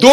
2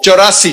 84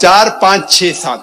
4, 5, 6, 7।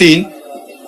3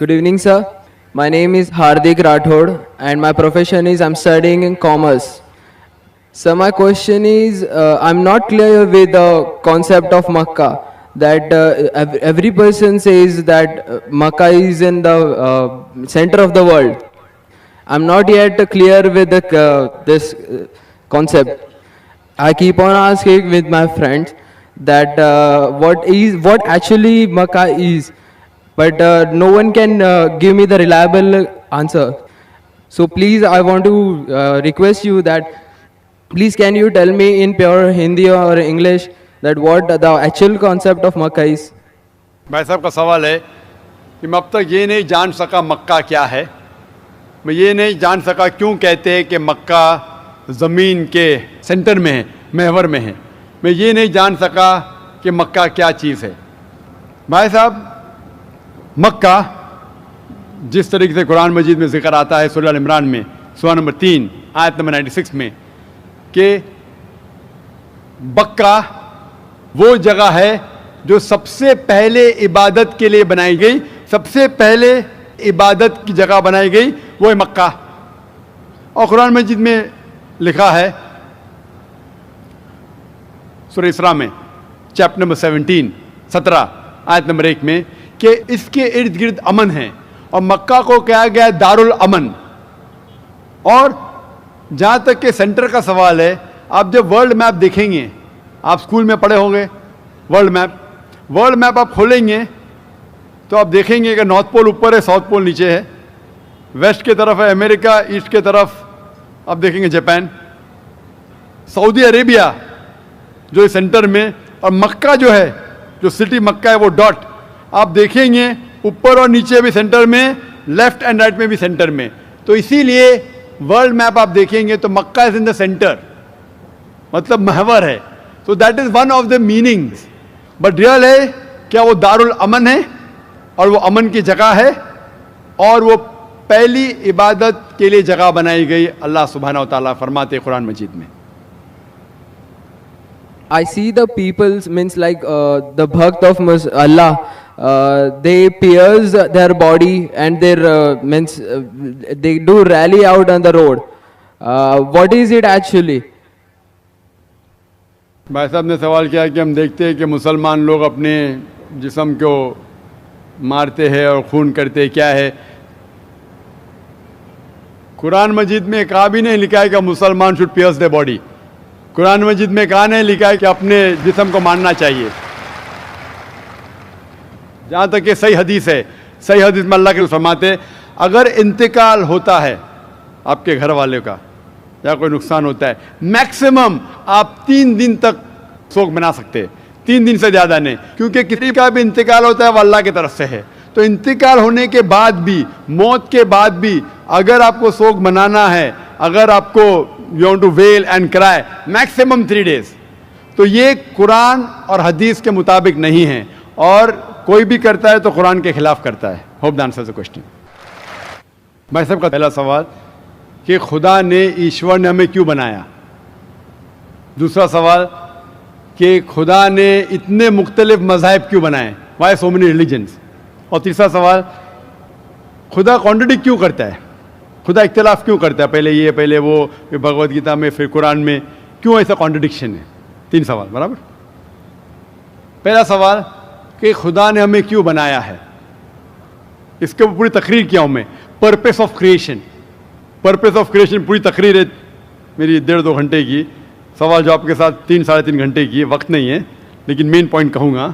Good evening, sir. My name is Hardik Rathod and my profession is I'm studying in commerce. So my question is, I'm not clear with the concept of Makkah. That every person says that Makkah is in the center of the world. I'm not yet clear with this concept. I keep on asking with my friends that what actually Makkah is, but no one can give me the reliable answer. So please, I want to request you that please can you tell me in pure Hindi or English that what the actual concept of Makkah is? بھائی صاحب کا سوال ہے کہ میں اب تک یہ نہیں جان سکا مکہ کیا ہے، میں یہ نہیں جان سکا کیوں کہتے ہیں کہ مکہ زمین کے سینٹر میں ہے، محور میں ہے، میں یہ نہیں جان سکا کہ مکہ کیا چیز ہے۔ بھائی صاحب، مکہ جس طریقے سے قرآن مجید میں ذکر آتا ہے سورہ ال عمران میں سورہ نمبر 3 آیت نمبر 96 میں کہ مکہ وہ جگہ ہے جو سب سے پہلے عبادت کے لیے بنائی گئی، سب سے پہلے عبادت کی جگہ بنائی گئی وہ ہے مکہ۔ اور قرآن مجید میں لکھا ہے سورہ اسراء میں چیپٹر نمبر 17 آیت نمبر 1 میں کہ اس کے ارد گرد امن ہے، اور مکہ کو کہا گیا دار الامن۔ اور جہاں تک کہ سینٹر کا سوال ہے، آپ جب ورلڈ میپ دیکھیں گے، آپ اسکول میں پڑھے ہوں گے ورلڈ میپ آپ کھولیں گے تو آپ دیکھیں گے کہ نارتھ پول اوپر ہے، ساؤتھ پول نیچے ہے، ویسٹ کی طرف ہے امریکہ، ایسٹ کی طرف آپ دیکھیں گے جاپان، سعودی عربیہ جو ہے سینٹر میں، اور مکہ جو ہے، جو سٹی مکہ ہے وہ ڈاٹ آپ دیکھیں گے اوپر اور نیچے بھی سینٹر میں، لیفٹ اینڈ رائٹ میں بھی سینٹر میں۔ تو اسی لیے ورلڈ میپ آپ دیکھیں گے تو مکہ از ان دا سینٹر، مطلب محور ہے۔ تو that is one of the meanings, but real ہے کیا وہ دار الامن ہے، اور وہ امن کی جگہ ہے، اور وہ پہلی عبادت کے لیے جگہ بنائی گئی۔ اللہ سبحانہ و تعالیٰ فرماتے قرآن مجید میں، I see the people's means like the bhakt of Allah, they pierce their body and their means they do rally out on the road. What is it actually? بھائی صاحب نے سوال کیا کہ ہم دیکھتے ہیں کہ مسلمان لوگ اپنے جسم کو مارتے ہیں اور خون کرتے ہیں، کیا ہے؟ قرآن مجید میں کہا بھی نہیں لکھا ہے کہ مسلمان should pierce their body، قرآن مجید میں کہا نہیں لکھا ہے کہ اپنے جسم کو مارنا چاہیے۔ جہاں تک کہ صحیح حدیث ہے، صحیح حدیث میں اللہ کے فرماتے اگر انتقال ہوتا ہے آپ کے گھر والے کا یا کوئی نقصان ہوتا ہے، میکسیمم آپ 3 دن تک سوگ منا سکتے ہیں، 3 دن سے زیادہ نہیں، کیونکہ کسی کا بھی انتقال ہوتا ہے وہ اللہ کی طرف سے ہے۔ تو انتقال ہونے کے بعد بھی، موت کے بعد بھی اگر آپ کو سوگ منانا ہے، اگر آپ کو you want to wail and cry, maximum 3 days، تو یہ قرآن اور حدیث کے مطابق نہیں ہے، اور کوئی بھی کرتا ہے تو قرآن کے خلاف کرتا ہے۔ Hope the answer the question. بھائی صاحب کا پہلا سوال کہ خدا نے، ایشور نے ہمیں کیوں بنایا؟ دوسرا سوال کہ خدا نے اتنے مختلف مذاہب کیوں بنائے؟ why so many religions؟ اور تیسرا سوال خدا کانٹرڈکٹ کیوں کرتا ہے، خدا اختلاف کیوں کرتا ہے، پہلے یہ پہلے وہ، پھر بھگوت گیتا میں، پھر قرآن میں، کیوں ایسا کانٹرڈکشن ہے؟ 3 سوال برابر۔ پہلا سوال کہ خدا نے ہمیں کیوں بنایا ہے، اس کے پوری تقریر کیا ہوں میں، purpose of creation. Purpose of creation پوری تقریر ہے میری 1.5-2 گھنٹے کی، سوال جواب کے ساتھ 3-ساڑھے 3 گھنٹے کی، وقت نہیں ہے لیکن مین پوائنٹ کہوں گا۔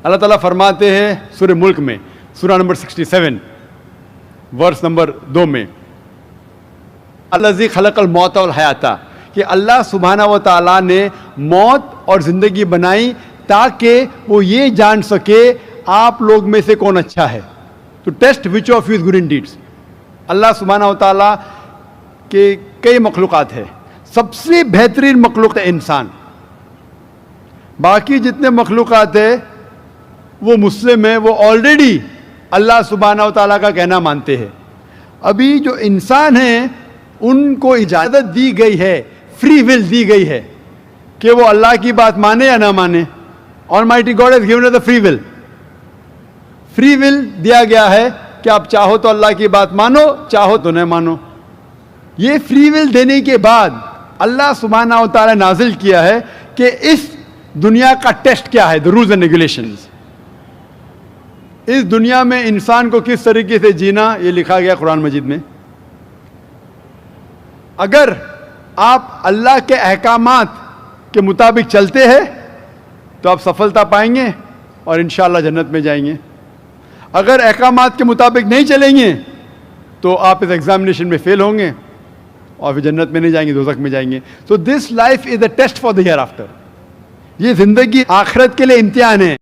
اللہ تعالیٰ فرماتے ہیں سورہ ملک میں سورہ نمبر 67 ورس نمبر 2 میں، الذی خلق الموت والحیات، کہ اللہ سبحانہ و تعالیٰ نے موت اور زندگی بنائی تاکہ وہ یہ جان سکے آپ لوگ میں سے کون اچھا ہے، تو test which of you is good in deeds. Allah سبحانہ و تعالیٰ کے کئی مخلوقات ہے، سب سے بہترین مخلوق ہے انسان، باقی جتنے مخلوقات ہیں وہ مسلم ہیں، وہ آلریڈی اللہ سبحانہ و تعالیٰ کا کہنا مانتے ہیں۔ ابھی جو انسان ہیں ان کو اجازت دی گئی ہے، فری ول دی گئی ہے کہ وہ اللہ کی بات مانے یا نہ مانے۔ Almighty God has given us the free will۔ Free will دیا گیا ہے کہ آپ چاہو تو اللہ کی بات مانو، چاہو تو نہ مانو۔ یہ فری ول دینے کے بعد اللہ سبحانہ و تعالیٰ نازل کیا ہے کہ اس دنیا کا ٹیسٹ کیا ہے، the rules and regulations۔ اس دنیا میں انسان کو کس طریقے سے جینا یہ لکھا گیا قرآن مجید میں۔ اگر آپ اللہ کے احکامات کے مطابق چلتے ہیں تو آپ سفلتا پائیں گے اور انشاءاللہ جنت میں جائیں گے۔ اگر احکامات کے مطابق نہیں چلیں گے تو آپ اس ایگزامینیشن میں فیل ہوں گے اور پھر جنت میں نہیں جائیں گے، دوزخ میں جائیں گے۔ So this life is a test for the hereafter۔ یہ زندگی آخرت کے لیے امتحان ہے۔